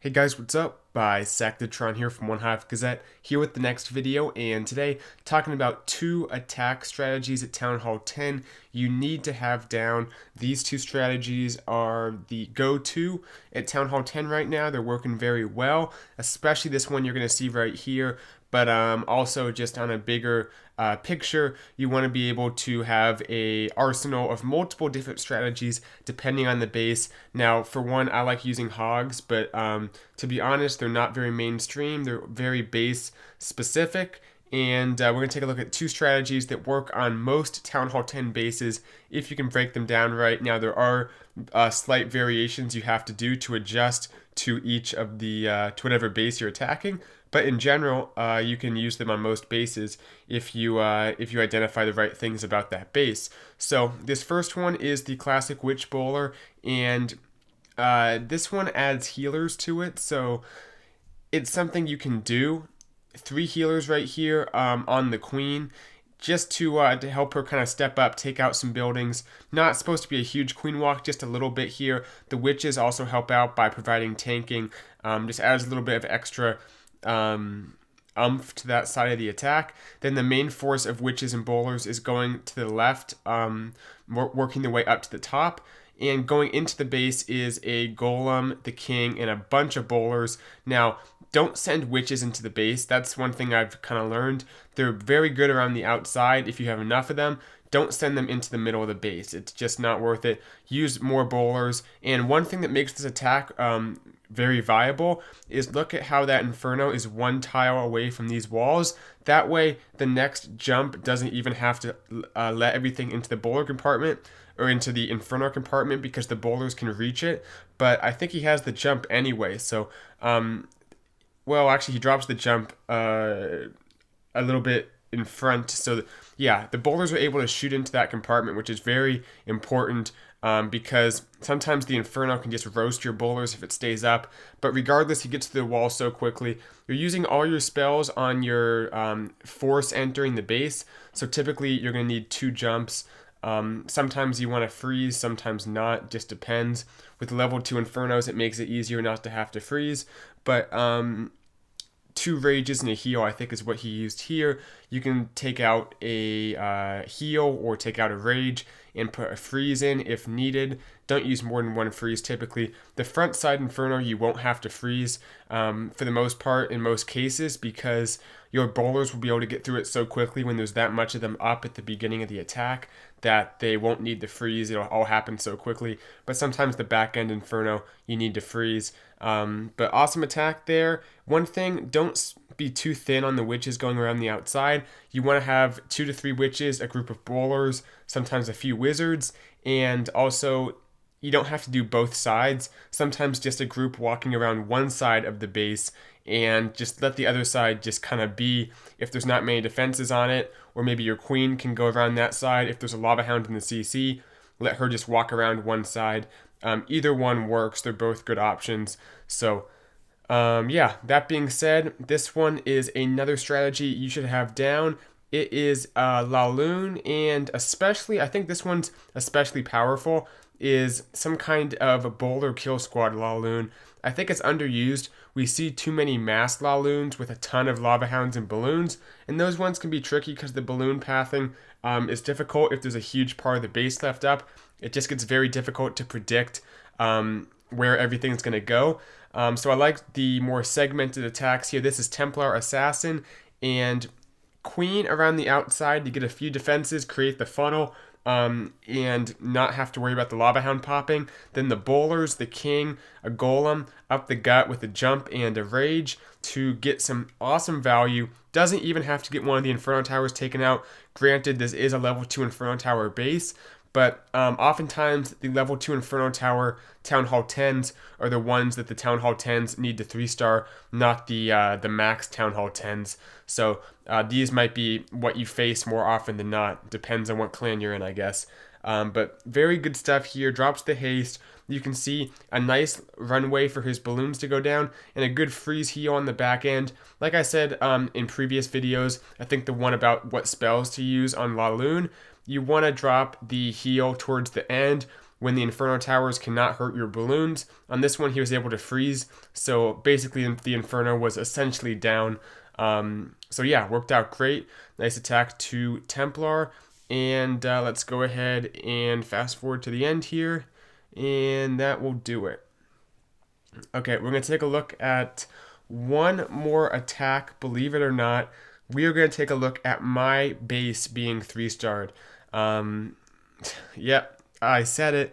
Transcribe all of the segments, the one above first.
Hey guys, what's up? Sectatron here from One Hive Gazette, here with the next video, and today talking about two attack strategies at Town Hall 10 you need to have down. These two strategies are the go-to at Town Hall 10 right now. They're working very well, especially this one you're going to see right here, but also just on a bigger picture, you want to be able to have a arsenal of multiple different strategies depending on the base. Now, for one, I like using hogs, but to be honest, they're not very mainstream. They're very base specific. And we're going to take a look at two strategies that work on most Town Hall 10 bases if you can break them down right. Now, there are slight variations you have to do to adjust to each of the to whatever base you're attacking. But in general, you can use them on most bases if you identify the right things about that base. So this first one is the classic Witch Bowler, and this one adds healers to it. So it's something you can do. 3 healers right here on the Queen, just to help her kind of step up, take out some buildings. Not supposed to be a huge queen walk, just a little bit here. The witches also help out by providing tanking. Just adds a little bit of extra umph to that side of the attack. Then the main force of witches and bowlers is going to the left, working their way up to the top. And going into the base is a golem, the king, and a bunch of bowlers. Now, don't send witches into the base. That's one thing I've kind of learned. They're very good around the outside if you have enough of them. Don't send them into the middle of the base. It's just not worth it. Use more bowlers. And one thing that makes this attack very viable is look at how that Inferno is 1 tile away from these walls. That way, the next jump doesn't even have to let everything into the bowler compartment or into the Inferno compartment because the bowlers can reach it. But I think he has the jump anyway. So, well, actually, he drops the jump a little bit in front. So, yeah, the bowlers are able to shoot into that compartment, which is very important because sometimes the Inferno can just roast your bowlers if it stays up. But regardless, he gets to the wall so quickly. You're using all your spells on your force entering the base. So typically, you're going to need 2 jumps. Sometimes you want to freeze, sometimes not, just depends. With level 2 Infernos, it makes it easier not to have to freeze. But 2 rages and a heal, I think, is what he used here. You can take out a heal or take out a rage and put a freeze in if needed. Don't use more than 1 freeze typically. The front side Inferno, you won't have to freeze for the most part in most cases because your bowlers will be able to get through it so quickly when there's that much of them up at the beginning of the attack that they won't need to freeze. It'll all happen so quickly. But sometimes the back end Inferno, you need to freeze. But awesome attack there. One thing, don't be too thin on the witches going around the outside. You want to have 2 to 3 witches, a group of bowlers, sometimes a few wizards, and also you don't have to do both sides. Sometimes just a group walking around one side of the base and just let the other side just kind of be if there's not many defenses on it, or maybe your queen can go around that side. If there's a lava hound in the CC, let her just walk around one side. Either one works. They're both good options. So yeah, that being said, this one is another strategy you should have down. It is La Lune, and especially, I think this one's especially powerful, is some kind of a bowler kill squad La Lune. I think it's underused. We see too many mass La Lunes with a ton of lava hounds and balloons, and those ones can be tricky because the balloon pathing is difficult if there's a huge part of the base left up. It just gets very difficult to predict where everything's going to go. So I like the more segmented attacks here. This is Templar Assassin and Queen around the outside to get a few defenses, create the funnel, and not have to worry about the lava hound popping. Then the bowlers, the king, a golem up the gut with a jump and a rage to get some awesome value. Doesn't even have to get one of the Inferno towers taken out. Granted, this is a level 2 Inferno tower base, but oftentimes the level 2 Inferno Tower Town Hall 10s are the ones that the Town Hall 10s need to 3-star, not the max Town Hall 10s. So these might be what you face more often than not. Depends on what clan you're in, I guess. But very good stuff here. Drops the haste. You can see a nice runway for his balloons to go down and a good freeze heal on the back end. Like I said in previous videos, I think the one about what spells to use on La Lune, you want to drop the heal towards the end when the Inferno towers cannot hurt your balloons. On this one, he was able to freeze, so basically the Inferno was essentially down. So yeah, worked out great. Nice attack to Templar. And let's go ahead and fast forward to the end here, and that will do it. Okay, we're going to take a look at one more attack. Believe it or not, we are going to take a look at my base being 3-starred. Yep, I said it.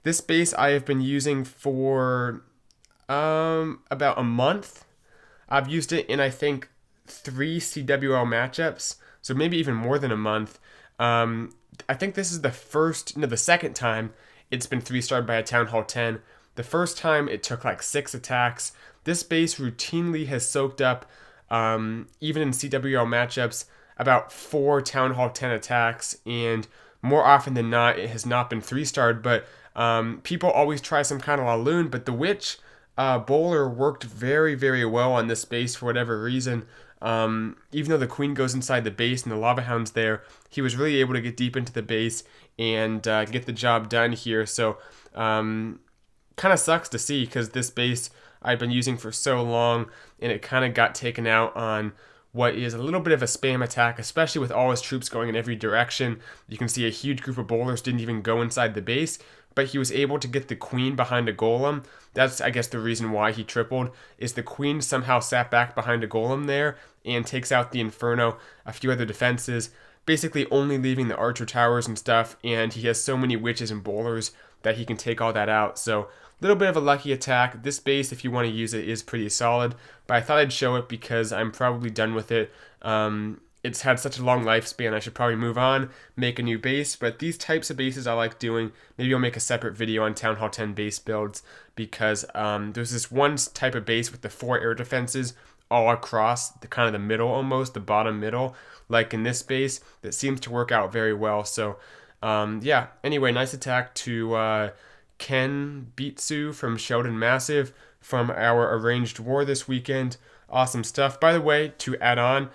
This base I have been using for about a month. I've used it in, I think, 3 CWL matchups, so maybe even more than a month. I think this is the second time it's been 3-starred by a Town Hall 10. The first time it took like 6 attacks. This base routinely has soaked up, even in CWL matchups, about 4 Town Hall 10 attacks, and more often than not, it has not been 3-starred, but people always try some kind of Laloon, but the Witch Bowler worked very, very well on this base for whatever reason. Even though the Queen goes inside the base and the Lava Hound's there, he was really able to get deep into the base and get the job done here. So kind of sucks to see, because this base I've been using for so long, and it kind of got taken out on what is a little bit of a spam attack, especially with all his troops going in every direction. You can see a huge group of bowlers didn't even go inside the base, but he was able to get the Queen behind a golem. That's, I guess, the reason why he tripled, is the Queen somehow sat back behind a golem there and takes out the Inferno, a few other defenses, basically only leaving the archer towers and stuff, and he has so many witches and bowlers that he can take all that out. So a little bit of a lucky attack. This base, if you want to use it, is pretty solid, but I thought I'd show it because I'm probably done with it. It's had such a long lifespan, I should probably move on, make a new base, but these types of bases I like doing. Maybe I'll make a separate video on Town Hall 10 base builds, because there's this one type of base with the 4 air defenses all across the kind of the middle, almost the bottom middle, like in this base, that seems to work out very well. So yeah, anyway, nice attack to Ken Beatsu from Sheldon Massive from our Arranged War this weekend. Awesome stuff. By the way, to add on,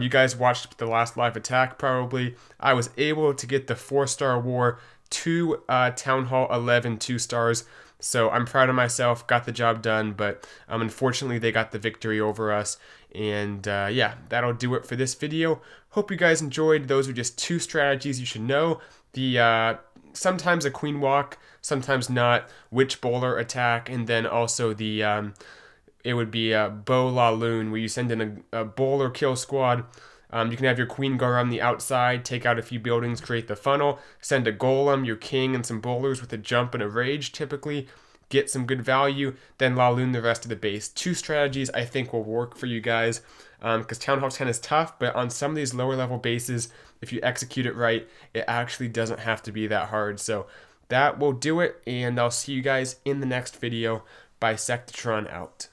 you guys watched the last live attack probably. I was able to get the 4-star war to Town Hall 11 2-stars. So I'm proud of myself, got the job done, but unfortunately they got the victory over us. And yeah, that'll do it for this video. Hope you guys enjoyed. Those are just 2 strategies you should know. The sometimes a queen walk, sometimes not, witch bowler attack, and then also the it would be a bow Laloon, where you send in a bowler kill squad. You can have your queen go around the outside, take out a few buildings, create the funnel, send a golem, your king, and some bowlers with a jump and a rage typically, get some good value, then Laloon the rest of the base. 2 strategies I think will work for you guys, because Town Hall 10 is tough, but on some of these lower level bases, if you execute it right, it actually doesn't have to be that hard. So that will do it, and I'll see you guys in the next video. Bisectatron out.